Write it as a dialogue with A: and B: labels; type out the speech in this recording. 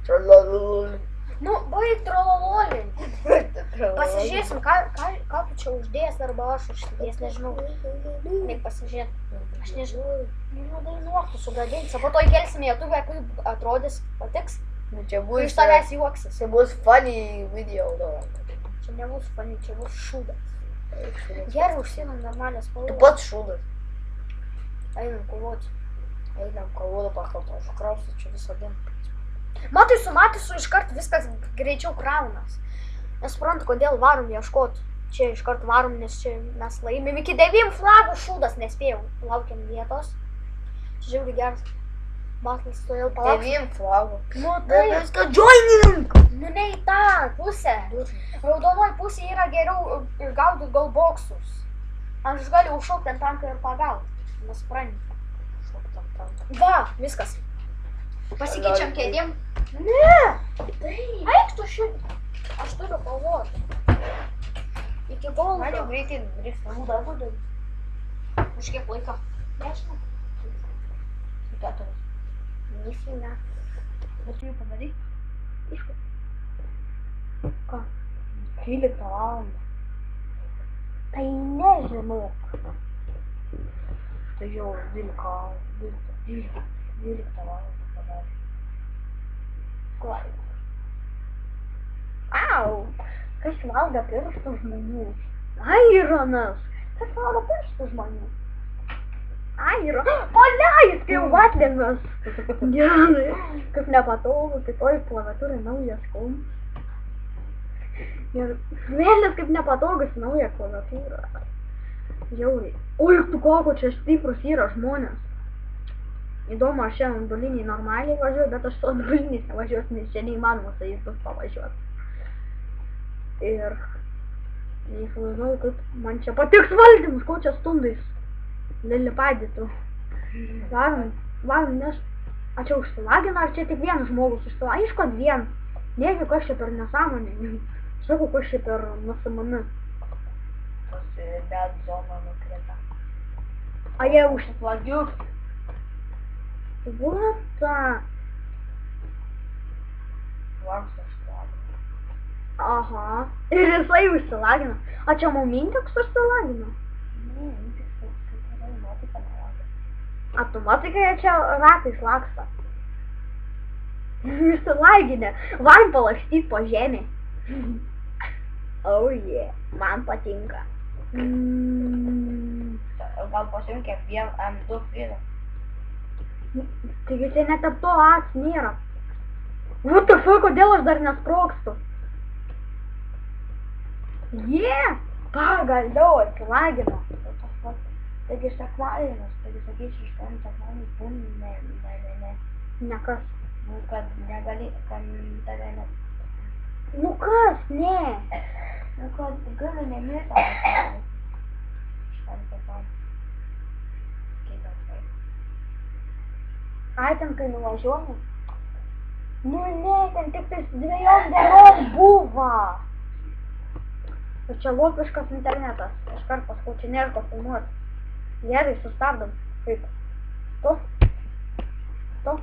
A: Trolalolį.
B: Nu, baig trolalolį. Pasižiūrėsim, ką tu čia uždės arba aš uždės, nežinau. Reik pasižiūrėti. Aš nežinau. Nu, dainuok, tu sugadinsi. Po to įkelsim į YouTube, kaip atrodys, patiks.
A: Nu, čia bus...
B: Iš tavęs juoksis.
A: Čia bus funny video.
B: Čia nebus funny, čia bus šūdas. Gerai, užsienam normalią spalvą.
A: Tu pats šūdas.
B: Einam kovoti.
A: Einam kovoti, pakalto, aš krausiu čia visą dieną.
B: Matai, su Matisu iškart viskas greičiau kraunas. Nesuprantu, kodėl varom ieškoti. Čia iškart varom, nes čia mes laimėm. Iki 9 flagų šūdas nespėjau. Laukiam vietos. Čia žiauriai geras. Battles, todėl palauksim.
A: 9 flagų.
B: Nu tai.
A: Viską joining!
B: Nu ne į tą pusę. Raudonoj pusė yra geriau gaudyt golboksus. Aš galiu užšokti ant tanką ir pagauti. Nesupranti. Va, viskas. Pasikeičiam kėdėm. Ne! Eik tu šitą. Aš turiu kovoti. Iki goldo.
A: Man jau greitai reiks namų darbų daryti.
B: Už kiek laiko? Nežinau.
A: 4.
B: Nifina.
A: Bet tu jau padarai?
B: Iškai.
A: Ką? 12 valandą.
B: Tai nežinau.
A: Tai jau 12 valandą padarė.
B: Klaida. Au! Kas valgo pirštų žmonių?
A: Aironas!
B: Kas valgo pirštų žmonių? Aironas! Paleis, kai jau atlėmės!
A: Gerai.
B: Kaip nepatogu, tai toj klaviatūrai naujas kompas. Ir vėlės kaip nepatogus nauja klaviatūra. Žiauriai. Oi, tu kokio čia stiprus yra žmonės. Įdomu, aš šiandien duliniai normaliai važiuoju, bet aš to duliniais nevažiuosiu, nes čia neįmanoma su jais bus pavažiuoti. Ir neįsivaizduoju, kad man čia patiks valdymus, ko čia stundais. Lili padėtų. Varom, nes... A čia užsilagina, ar čia tik vienas žmogus užsilagina? Aišku, kad vien. Negi, kas čia per nesąmonė. Sakau, kas čia per nusimami.
A: Tas net zona nukrita.
B: A jie
A: Užsiplagius.
B: What the...
A: Varsas šlagina.
B: Aha. Ir jisai užsilagina. A čia momentoks užsilagina?
A: Ne, tikslas, kaip yra, nuotika nelagina.
B: A tu matai, kai jie čia ratais laksta? Išsilaginę. Varom palakstyt po žemę. Oh yeah. Man patinka.
A: Gal pasiimk M2 prizą.
B: Taigi čia net to as nėra. What the fuck, kodėl aš dar nesprogstu? Yeah! Pagaliau atsilagino.
A: Taigi sekmadienis, taigi sakyčiau, iš ten sekmadienis būn, ne.
B: Ne kas.
A: Nu, kad negali, kad tave ne.
B: Nu kas, ne?
A: Nu, kad gali nemirti. Šventą tam. Kitas vai.
B: Ai, ten kai nuvažiuoju? Nu ne, ten tik tais 2 dienom buvo. Ir čia logiškas internetas. Iškart paskui čia nėra ko filmuoti. Gerai, sustabdom. Kaip? Stop.